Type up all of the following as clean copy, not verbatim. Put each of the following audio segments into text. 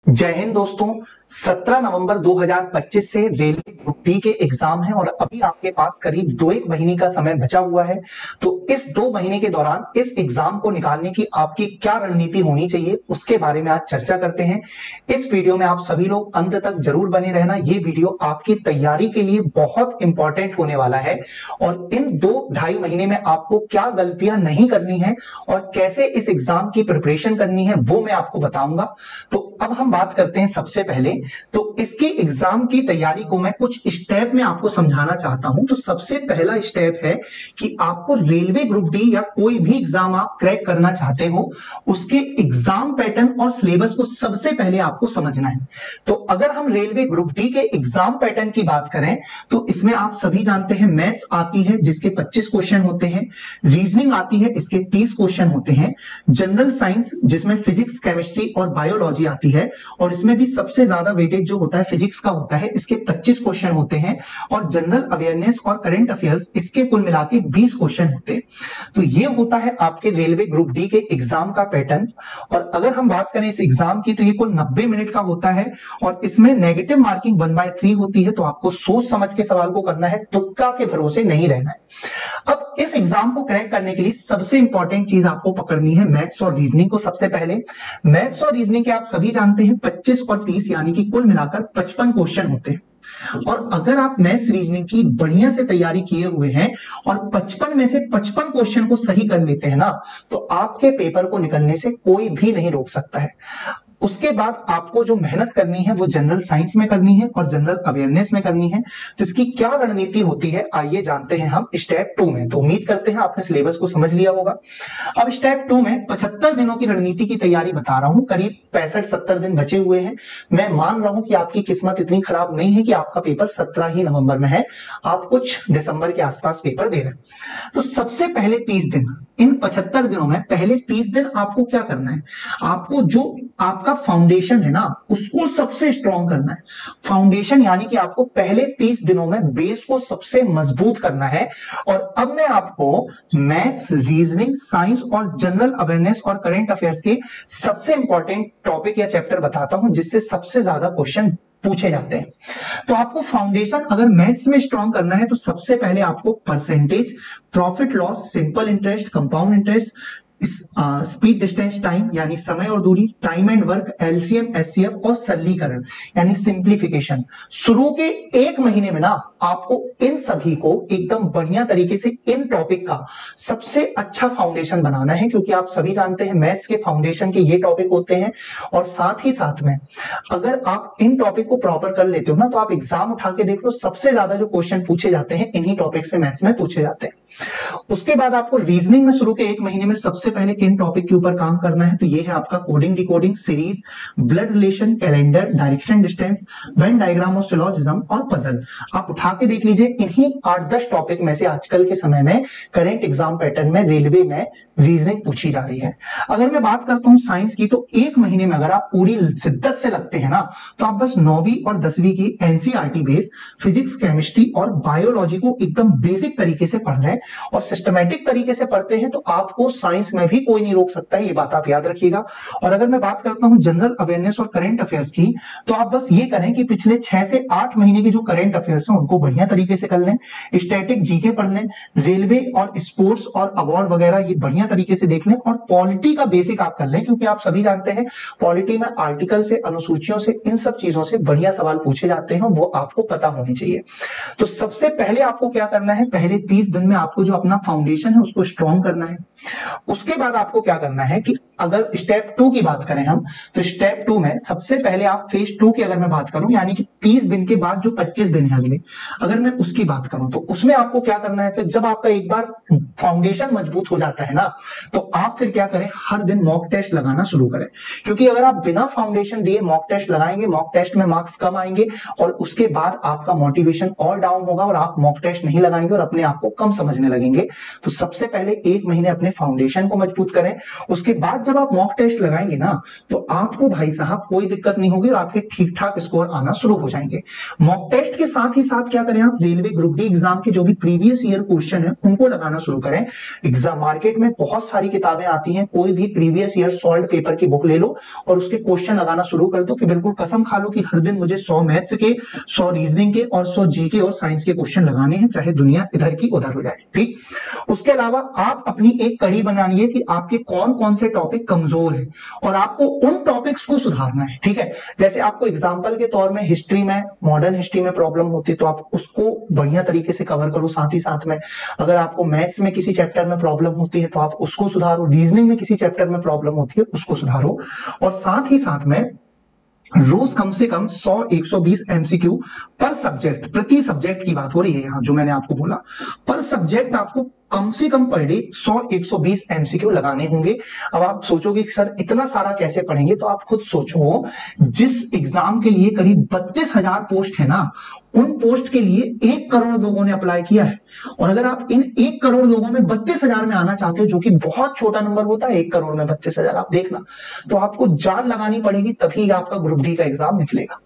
जय हिंद दोस्तों। 17 नवंबर 2025 से रेलवे ग्रुप डी के एग्जाम है और अभी आपके पास करीब 2-1 महीने का समय बचा हुआ है। तो इस 2 महीने के दौरान इस एग्जाम को निकालने की आपकी क्या रणनीति होनी चाहिए उसके बारे में आज चर्चा करते हैं। इस वीडियो में आप सभी लोग अंत तक जरूर बने रहना। ये वीडियो आपकी तैयारी के लिए बहुत इंपॉर्टेंट होने वाला है और इन 2-2.5 महीने में आपको क्या गलतियां नहीं करनी है और कैसे इस एग्जाम की प्रिपरेशन करनी है वो मैं आपको बताऊंगा। तो अब हम बात करते हैं सबसे पहले तो इसकी एग्जाम की तैयारी को मैं कुछ स्टेप में आपको समझाना चाहता हूं। तो सबसे पहला स्टेप है कि आपको रेलवे ग्रुप डी या कोई भी एग्जाम आप क्रैक करना चाहते हो उसके एग्जाम पैटर्न और सिलेबस को सबसे पहले आपको समझना है। तो अगर हम रेलवे ग्रुप डी के एग्जाम पैटर्न की बात करें तो इसमें आप सभी जानते हैं मैथ्स आती है जिसके 25 क्वेश्चन होते हैं, रीजनिंग आती है इसके 30 क्वेश्चन होते हैं, जनरल साइंस जिसमें फिजिक्स केमिस्ट्री और बायोलॉजी आती है और इसमें भी सबसे ज्यादा वेटेज जो होता है फिजिक्स का होता है, इसके 25 क्वेश्चन होते हैं और जनरल अवेयरनेस और करंट अफेयर्स इसके कुल मिला के 20 क्वेश्चन होते हैं। तो ये होता है आपके रेलवे ग्रुप डी के एग्जाम का पैटर्न। और अगर हम बात करें इस एग्जाम की तो ये कुल 90 मिनट का होता है और इसमें नेगेटिव मार्किंग 1/3 होती है। तो आपको सोच समझ के सवाल को करना है, तुक्का के भरोसे नहीं रहना है। अब इस एग्जाम को क्रैक करने के लिए सबसे इंपॉर्टेंट चीज आपको पकड़नी है मैथ्स और रीजनिंग को। सबसे पहले मैथ्स और रीजनिंग के आप सभी जानते हैं 25 और 30 यानी कि कुल मिलाकर 55 क्वेश्चन होते हैं। और अगर आप मैथ्स रीजनिंग की बढ़िया से तैयारी किए हुए हैं और 55 में से 55 क्वेश्चन को सही कर लेते हैं ना तो आपके पेपर को निकलने से कोई भी नहीं रोक सकता है। उसके बाद आपको जो मेहनत करनी है वो जनरल साइंस में करनी है और जनरल अवेयरनेस में करनी है। तो इसकी क्या रणनीति होती है आइए जानते हैं हम स्टेप 2 में। तो उम्मीद करते हैं आपने सिलेबस को समझ लिया होगा। अब स्टेप 2 में 75 दिनों की रणनीति की तैयारी बता रहा हूं। करीब 65-70 दिन बचे हुए हैं। मैं मान रहा हूं कि आपकी किस्मत इतनी खराब नहीं है कि आपका पेपर 17 ही नवंबर में है, आप कुछ दिसंबर के आसपास पेपर दे रहे हैं। तो सबसे पहले 30 दिन, इन 75 दिनों में पहले 30 दिन आपको क्या करना है, आपको जो आपका फाउंडेशन है ना उसको सबसे स्ट्रॉन्ग करना है। फाउंडेशन यानी कि आपको पहले 30 दिनों में बेस को सबसे मजबूत करना है। और अब मैं आपको मैथ्स, रीजनिंग, साइंस और जनरल अवेयरनेस और करंट अफेयर्स के सबसे इंपॉर्टेंट टॉपिक या चैप्टर बताता हूं जिससे सबसे ज्यादा क्वेश्चन पूछे जाते हैं। तो आपको फाउंडेशन अगर मैथ्स में स्ट्रॉन्ग करना है तो सबसे पहले आपको percentage, profit loss, simple interest, compound interest, speed distance time यानी समय और दूरी, time and work, LCM HCF और सरलीकरण यानी सिंप्लीफिकेशन, शुरू के 1 महीने में ना आपको इन सभी को एकदम बढ़िया तरीके से इन टॉपिक का सबसे अच्छा फाउंडेशन बनाना है। क्योंकि आप सभी जानते हैं मैथ्स के फाउंडेशन के ये टॉपिक होते हैं और साथ ही साथ में अगर आप इन टॉपिक को प्रॉपर कर लेते हो ना तो आप एग्जाम उठा के देख लो, सबसे ज्यादा जो क्वेश्चन पूछे जाते हैं इन्हीं टॉपिक से मैथ्स में पूछे जाते हैं। उसके बाद आपको रीजनिंग में शुरू के 1 महीने में सबसे पहले किन टॉपिक के ऊपर काम करना है तो ये है आपका coding, decoding, series, blood relation, calendar, direction distance, Venn diagram और सिलोजिज्म और पजल। आप उठा के देख लीजिए, इन्हीं 8-10 टॉपिक में से आजकल के समय में करंट एग्जाम पैटर्न में रेलवे में रीजनिंग पूछी जा रही है। अगर मैं बात करता हूं साइंस की तो 1 महीने में अगर आप पूरी शिद्दत से लगते हैं ना तो आप बस 9वीं और 10वीं की एनसीईआरटी बेस फिजिक्स, केमिस्ट्री और बायोलॉजी को एकदम बेसिक तरीके से पढ़ लें और सिस्टमैटिक तरीके से पढ़ते हैं तो आपको साइंस में भी कोई नहीं रोक सकता है, ये बात आप याद रखिएगा। और अगर मैं बात करता हूं जनरल अवेयरनेस और करंट अफेयर्स की तो आप बस ये करें कि पिछले 6 से 8 महीने के जो करंट अफेयर्स हैं उनको बढ़िया तरीके से कर लें, स्टैटिक जीके पढ़ लें, रेलवे और स्पोर्ट्स और अवार्ड वगैरह ये बढ़िया तरीके से देख लें और पॉलिटी का बेसिक आप कर लें। क्योंकि आप सभी जानते हैं पॉलिटी में आर्टिकल से, अनुसूचियों से, इन सब चीजों से बढ़िया सवाल पूछे जाते हैं, वो आपको पता होनी चाहिए। तो सबसे पहले आपको क्या करना है, पहले 30 दिन में आपको जो अपना फाउंडेशन है उसको स्ट्रॉन्ग करना है। उसके बाद आपको क्या करना है कि अगर स्टेप 2 की बात करें हम तो स्टेप 2 में सबसे पहले आप फेज 2 की अगर मैं बात करूं यानी कि 30 दिन के बाद जो 25 दिन है अगले, अगर मैं उसकी बात करूं तो उसमें आपको क्या करना है, फिर जब आपका एक बार फाउंडेशन मजबूत हो जाता है ना तो आप फिर क्या करें, हर दिन मॉक टेस्ट लगाना शुरू करें। क्योंकि अगर आप बिना फाउंडेशन दिए मॉक टेस्ट लगाएंगे, मॉक टेस्ट में मार्क्स कम आएंगे और उसके बाद आपका मोटिवेशन और डाउन होगा और आप मॉक टेस्ट नहीं लगाएंगे और अपने आप को कम समझने लगेंगे। तो सबसे पहले 1 महीने अपने फाउंडेशन को मजबूत करें। उसके बाद जब आप मॉक टेस्ट लगाएंगे ना, तो आपको भाई साहब कोई दिक्कत नहीं होगी और आपके ठीक ठाक स्कोर आना शुरू हो जाएंगे। मॉक टेस्ट के साथ ही साथ क्या करें, आप रेलवे ग्रुप डी एग्जाम के जो भी प्रीवियस ईयर क्वेश्चन है उनको लगाना शुरू करें। एग्जाम मार्केट में बहुत सारी किताबें आती हैं, कोई भी प्रीवियस ईयर सॉल्व पेपर की बुक ले लो और उसके क्वेश्चन लगाना शुरू कर दो कि बिल्कुल कसम खा लो कि हर दिन मुझे 100 मैथ्स के, 100 रीजनिंग के और 100 जीके और साइंस के क्वेश्चन लगाने हैं, चाहे दुनिया इधर की उधर हो जाए। ठीक, उसके अलावा आप अपनी एक कड़ी बनानी है कि आपके कौन कौन से टॉपिक कमजोर है और आपको उन टॉपिक्स को सुधारना है। ठीक है, जैसे आपको एग्जांपल के तौर में हिस्ट्री में, मॉडर्न हिस्ट्री में प्रॉब्लम होती है तो आप उसको बढ़िया तरीके से कवर करो। साथ ही साथ में अगर आपको मैथ्स में किसी चैप्टर में प्रॉब्लम होती है तो आप उसको सुधारो, रीजनिंग में किसी चैप्टर में प्रॉब्लम होती है उसको सुधारो, और साथ ही साथ में रोज कम से कम 100-120 एमसीक्यू पर सब्जेक्ट, प्रति सब्जेक्ट की बात हो रही है यहां, जो मैंने आपको बोला पर सब्जेक्ट आपको कम से कम पर डे 100-120 एमसीक्यू लगाने होंगे। अब आप सोचोगे कि सर इतना सारा कैसे पढ़ेंगे, तो आप खुद सोचो, जिस एग्जाम के लिए करीब 32,000 पोस्ट है ना, उन पोस्ट के लिए 1 करोड़ लोगों ने अप्लाई किया है, और अगर आप इन 1 करोड़ लोगों में 32,000 में आना चाहते हो, जो कि बहुत छोटा नंबर होता है 1 करोड़ में 32,000, आप देखना, तो आपको जान लगानी पड़ेगी, तभी आपका ग्रुप डी का एग्जाम निकलेगा।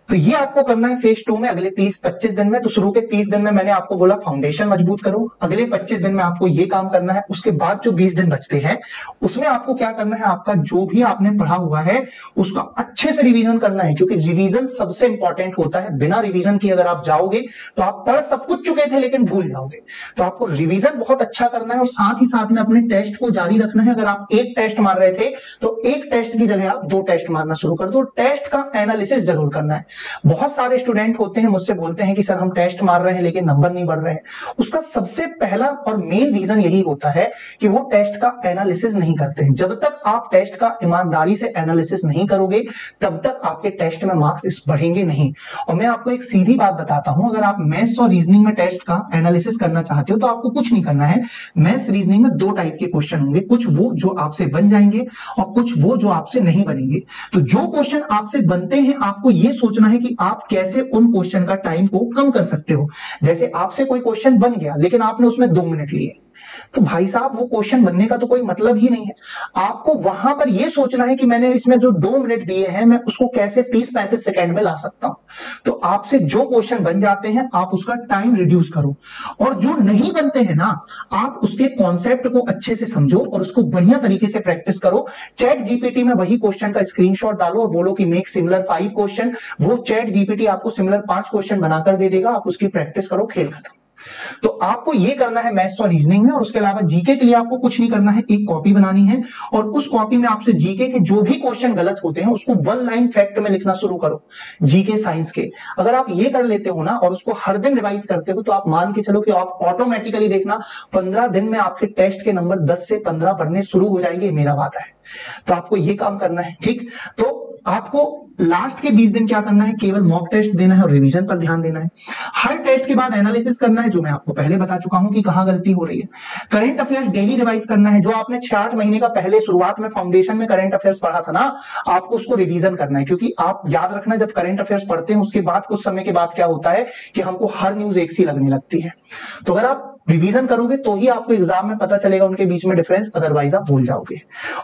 तो ये आपको करना है फेज 2 में अगले 30-25 दिन में। तो शुरू के 30 दिन में मैंने आपको बोला फाउंडेशन मजबूत करो, अगले 25 दिन में आपको ये काम करना है। उसके बाद जो 20 दिन बचते हैं उसमें आपको क्या करना है, आपका जो भी आपने पढ़ा हुआ है उसका अच्छे से रिवीजन करना है, क्योंकि रिवीजन सबसे इंपॉर्टेंट होता है। बिना रिवीजन की अगर आप जाओगे तो आप पढ़ सब कुछ चुके थे लेकिन भूल जाओगे। तो आपको रिवीजन बहुत अच्छा करना है और साथ ही साथ में अपने टेस्ट को जारी रखना है। अगर आप एक टेस्ट मार रहे थे तो एक टेस्ट की जगह आप 2 टेस्ट मारना शुरू कर दो। टेस्ट का एनालिसिस जरूर करना है। बहुत सारे स्टूडेंट होते हैं मुझसे बोलते हैं कि सर हम टेस्ट मार रहे हैं लेकिन नंबर नहीं बढ़ रहे हैं। उसका सबसे पहला और मेन रीजन यही होता है कि वो टेस्ट का एनालिसिस नहीं करते हैं। जब तक आप टेस्ट का ईमानदारी से एनालिसिस नहीं करोगे तब तक आपके टेस्ट में मार्क्स बढ़ेंगे नहीं। और मैं आपको एक सीधी बात बताता हूं, अगर आप मैथ्स और रीजनिंग में टेस्ट का एनालिसिस करना चाहते हो तो आपको कुछ नहीं करना है। मैथ्स रीजनिंग में 2 टाइप के क्वेश्चन होंगे, कुछ वो जो आपसे बन जाएंगे और कुछ वो जो आपसे नहीं बनेंगे। तो जो क्वेश्चन आपसे बनते हैं आपको ये सोचना है कि आप कैसे उन क्वेश्चन का टाइम को कम कर सकते हो। जैसे आपसे कोई क्वेश्चन बन गया लेकिन आपने उसमें 2 मिनट लिए, तो भाई साहब वो क्वेश्चन बनने का तो कोई मतलब ही नहीं है। आपको वहां पर यह सोचना है कि मैंने इसमें जो 2 मिनट दिए हैं मैं उसको कैसे 30-35 सेकंड में ला सकता हूं। तो आपसे जो क्वेश्चन बन जाते हैं आप उसका टाइम रिड्यूस करो, और जो नहीं बनते हैं ना आप उसके कॉन्सेप्ट को अच्छे से समझो और उसको बढ़िया तरीके से प्रैक्टिस करो। चैट जीपीटी में वही क्वेश्चन का स्क्रीनशॉट डालो और बोलो कि मेक सिमिलर 5 क्वेश्चन, वो चैट जीपीटी आपको सिमिलर 5 क्वेश्चन बनाकर दे देगा। आप उसकी प्रैक्टिस करो, खेल खत्म। तो आपको यह करना है मैथ्स और रीजनिंग में। और उसके अलावा जीके के लिए आपको कुछ नहीं करना है, एक कॉपी बनानी है और उस कॉपी में आपसे जीके के जो भी क्वेश्चन गलत होते हैं उसको 1 लाइन फैक्ट में लिखना शुरू करो। जीके साइंस के अगर आप ये कर लेते हो ना और उसको हर दिन रिवाइज करते हो तो आप मान के चलो कि आप ऑटोमेटिकली देखना 15 दिन में आपके टेस्ट के नंबर 10 से 15 बढ़ने शुरू हो जाएंगे। मेरा वादा है। तो आपको ये काम करना है। ठीक, तो आपको लास्ट के 20 दिन क्या करना है, केवल मॉक टेस्ट देना है और रिवीजन पर ध्यान देना है। हर टेस्ट के बाद एनालिसिस करना है, जो मैं आपको पहले बता चुका हूं कि कहां गलती हो रही है। करंट अफेयर्स डेली रिवाइज करना है। जो आपने 6-8 महीने का पहले शुरुआत में फाउंडेशन में करंट अफेयर्स पढ़ा था ना, आपको उसको रिवीजन करना है। क्योंकि आप याद रखना, जब करंट अफेयर्स पढ़ते हैं उसके बाद कुछ समय के बाद क्या होता है कि हमको हर न्यूज एक सी लगने लगती है। तो अगर आप रिवीजन करोगे तो ही आपको एग्जाम में पता चलेगा उनके बीच में डिफरेंस, अदरवाइज आप भूल जाओगे।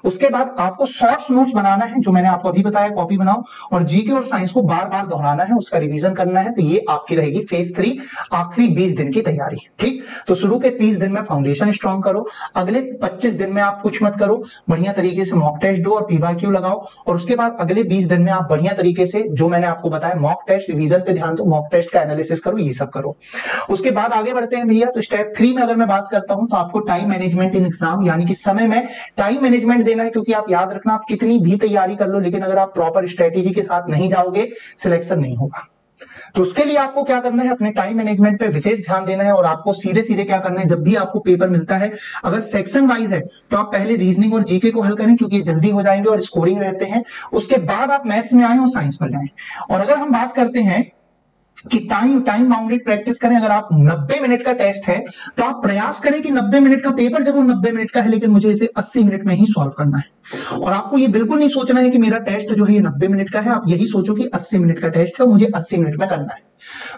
उसके बाद आपको शॉर्ट्स नोट्स बनाना है, जो मैंने आपको अभी बताया, कॉपी बनाओ और जीके और साइंस को बार बार दोहराना है, उसका रिवीजन करना है। तो ये आपकी रहेगी फेज 3 आखिरी 20 दिन की तैयारी। ठीक, तो शुरू के 30 दिन में फाउंडेशन स्ट्रॉन्ग करो, अगले 25 दिन में आप कुछ मत करो, बढ़िया तरीके से मॉक टेस्ट दो और पीवाईक्यू लगाओ, और उसके बाद अगले 20 दिन में आप बढ़िया तरीके से जो मैंने आपको बताया मॉक टेस्ट, रिवीजन पे ध्यान दो, मॉक टेस्ट का एनालिसिस करो, ये सब करो। उसके बाद आगे बढ़ते हैं भैया। तो स्टेप 3 में अगर मैं बात करता हूं तो आपको टाइम मैनेजमेंट इन एग्जाम, यानी कि समय में टाइम मैनेजमेंट देना है। क्योंकि आप याद रखना, आप कितनी भी तैयारी कर लो लेकिन अगर आप प्रॉपर स्ट्रेटेजी के साथ नहीं जाओगे सिलेक्शन नहीं होगा। तो उसके लिए आपको क्या करना है, अपने टाइम मैनेजमेंट पे विशेष ध्यान देना है। और आपको सीधे सीधे क्या करना है, जब भी आपको पेपर मिलता है, अगर सेक्शन वाइज है तो आप पहले रीजनिंग और जीके को हल करें क्योंकि ये जल्दी हो जाएंगे और स्कोरिंग रहते हैं। उसके बाद आप मैथ्स में आए और साइंस पर जाएं। और अगर हम बात करते हैं कि टाइम बाउंडेड प्रैक्टिस करें, अगर आप 90 मिनट का टेस्ट है तो आप प्रयास करें कि 90 मिनट का पेपर जरूर 90 मिनट का है लेकिन मुझे इसे 80 मिनट में ही सॉल्व करना है। और आपको ये बिल्कुल नहीं सोचना है कि मेरा टेस्ट जो है ये 90 मिनट का है, आप यही सोचो कि 80 मिनट का टेस्ट है और मुझे 80 मिनट में करना है।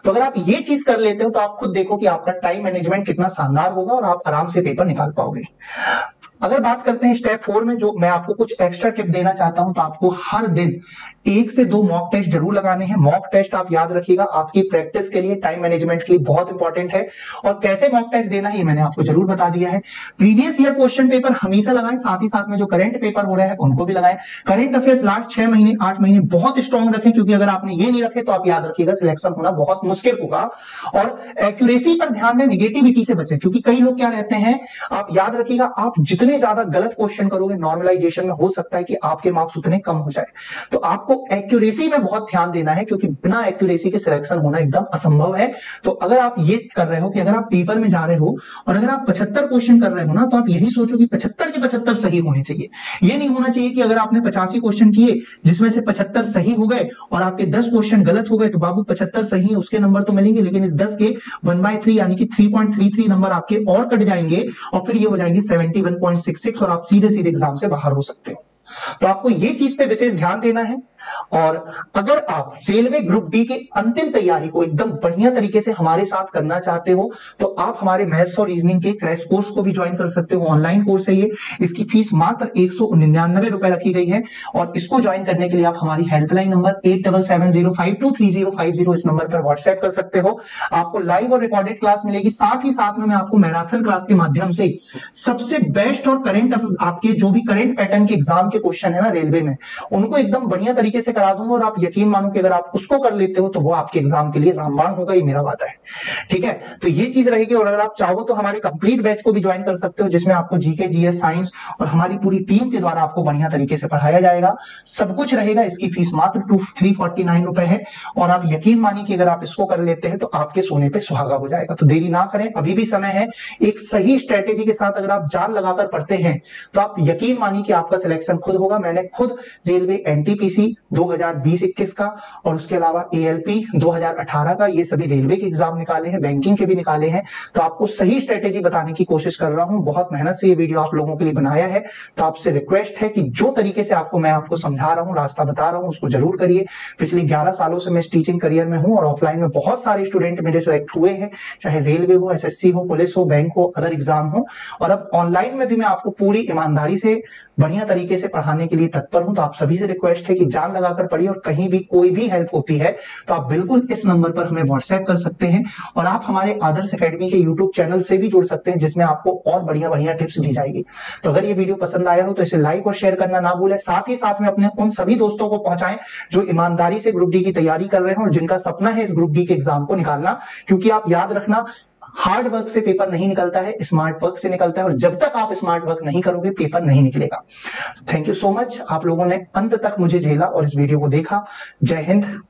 तो अगर आप ये चीज कर लेते हो तो आप खुद देखो कि आपका टाइम मैनेजमेंट कितना शानदार होगा और आप आराम से पेपर निकाल पाओगे। अगर बात करते हैं स्टेप 4 में, जो मैं आपको कुछ एक्स्ट्रा टिप देना चाहता हूं, तो आपको हर दिन 1 से 2 मॉक टेस्ट जरूर लगाने हैं। मॉक टेस्ट आप याद रखिएगा, आपकी प्रैक्टिस के लिए, टाइम मैनेजमेंट के लिए बहुत इंपॉर्टेंट है। और कैसे मॉक टेस्ट देना है मैंने आपको जरूर बता दिया है। प्रीवियस ईयर क्वेश्चन पेपर हमेशा लगाएं, साथ ही साथ में जो करंट पेपर हो रहा है उनको भी लगाएं। करंट अफेयर्स लास्ट 6 महीने 8 महीने बहुत स्ट्रॉन्ग रखें, क्योंकि अगर आपने ये नहीं रखे तो आप याद रखिएगा सिलेक्शन होना बहुत मुश्किल होगा। और एक्यूरेसी पर ध्यान दें, निगेटिविटी से बचें, क्योंकि कई लोग क्या रहते हैं, आप याद रखिएगा, आप जितने ज्यादा गलत क्वेश्चन करोगे नॉर्मलाइजेशन में, हो सकता है कि आपके मार्क्स उतने कम हो जाए। तो आपको एक्यूरेसी में बहुत ध्यान देना है, क्योंकि बिना एक्यूरेसी के सिलेक्शन होना एकदम असंभव है। तो अगर आप ये कर रहे हो कि अगर आप पेपर में जा रहे हो और अगर आप 75 क्वेश्चन कर रहे हो ना, तो आप यही सोचो कि 75 के 75 सही होने चाहिए। ये नहीं होना चाहिए कि अगर आपने 85 क्वेश्चन किए जिसमें से 75 सही हो गए और आपके 10 क्वेश्चन गलत हो गए, तो बाबू 75 सही है उसके नंबर तो मिलेंगे, लेकिन इस 10 के 1/3 यानी कि 3.33 नंबर आपके और कट जाएंगे, और फिर ये हो जाएंगे 71.66 और आप सीधे सीधे एग्जाम से बाहर हो सकते हो। तो आपको ये चीज पे विशेष ध्यान देना है। और अगर आप रेलवे ग्रुप डी की अंतिम तैयारी को एकदम बढ़िया तरीके से हमारे साथ करना चाहते हो, तो आप हमारे मैथ्स और रीजनिंग के क्रैश कोर्स को भी ज्वाइन कर सकते हो। ऑनलाइन कोर्स है ये, इसकी फीस मात्र 199 रुपए रखी गई है। और इसको ज्वाइन करने के लिए आप हमारी हेल्पलाइन नंबर 8770523050 इस नंबर पर व्हाट्सएप कर सकते हो। आपको लाइव और रिकॉर्डेड क्लास मिलेगी, साथ ही साथ में मैं आपको मैराथन क्लास के माध्यम से सबसे बेस्ट और करंट आपके जो भी करंट पैटर्न के एग्जाम के क्वेश्चन है ना रेलवे में, उनको एकदम बढ़िया तरीके से करा दूंगा। और आप यकीन मानो कि अगर आप उसको कर लेते हो तो वो आपके एग्जाम के लिए रामबाण होगा, ये मेरा वादा है। ठीक है, तो ये चीज रहेगी। और अगर आप चाहो तो हमारे कंप्लीट बैच को भी ज्वाइन कर सकते हो, जिसमें आपको जीके, जीएस, साइंस और हमारी पूरी टीम के द्वारा आपको बढ़िया तरीके से पढ़ाया जाएगा, सब कुछ रहेगा। इसकी फीस मात्र 349 रुपए है। और आप यकीन मानिए कि अगर आप इसको कर लेते हैं तो आपके सोने पे सुहागा हो जाएगा। तो देरी ना करें, अभी भी समय है। एक सही स्ट्रेटेजी के साथ अगर आप जान लगाकर पढ़ते हैं तो आप यकीन मानिए कि आपका सिलेक्शन खुद होगा। मैंने खुद रेलवे एनटीपीसी 2020-21 का और उसके अलावा एएलपी 2018 का, ये सभी रेलवे के एग्जाम निकाले हैं, बैंकिंग के भी निकाले हैं। तो आपको सही स्ट्रेटेजी बताने की कोशिश कर रहा हूं। बहुत मेहनत से ये वीडियो आप लोगों के लिए बनाया है। तो आपसे रिक्वेस्ट है कि जो तरीके से मैं आपको समझा रहा हूं, रास्ता बता रहा हूं, उसको जरूर करिए। पिछले 11 सालों से मैं इस टीचिंग करियर में हूं और ऑफलाइन में बहुत सारे स्टूडेंट मेरे सेलेक्ट हुए हैं, चाहे रेलवे हो, एसएससी हो, पुलिस हो, बैंक हो, अदर एग्जाम हो। और अब ऑनलाइन में भी मैं आपको पूरी ईमानदारी से बढ़िया तरीके से पढ़ाने के लिए तत्पर हूं। तो आप सभी से रिक्वेस्ट है कि जान लगाकर पढ़िए, और कहीं भी कोई भी हेल्प होती है तो आप बिल्कुल इस नंबर पर हमें व्हाट्सएप कर सकते हैं। और आप हमारे आदर्श एकेडमी के यूट्यूब चैनल से भी जुड़ सकते हैं, जिसमें आपको और बढ़िया बढ़िया टिप्स दी जाएगी। तो अगर ये वीडियो पसंद आया हो तो इसे लाइक और शेयर करना ना भूलें। साथ ही साथ में अपने उन सभी दोस्तों को पहुंचाएं जो ईमानदारी से ग्रुप डी की तैयारी कर रहे हैं और जिनका सपना है इस ग्रुप डी के एग्जाम को निकालना। क्योंकि आप याद रखना, हार्ड वर्क से पेपर नहीं निकलता है, स्मार्ट वर्क से निकलता है। और जब तक आप स्मार्ट वर्क नहीं करोगे पेपर नहीं निकलेगा। थैंक यू सो मच, आप लोगों ने अंत तक मुझे झेला और इस वीडियो को देखा। जय हिंद।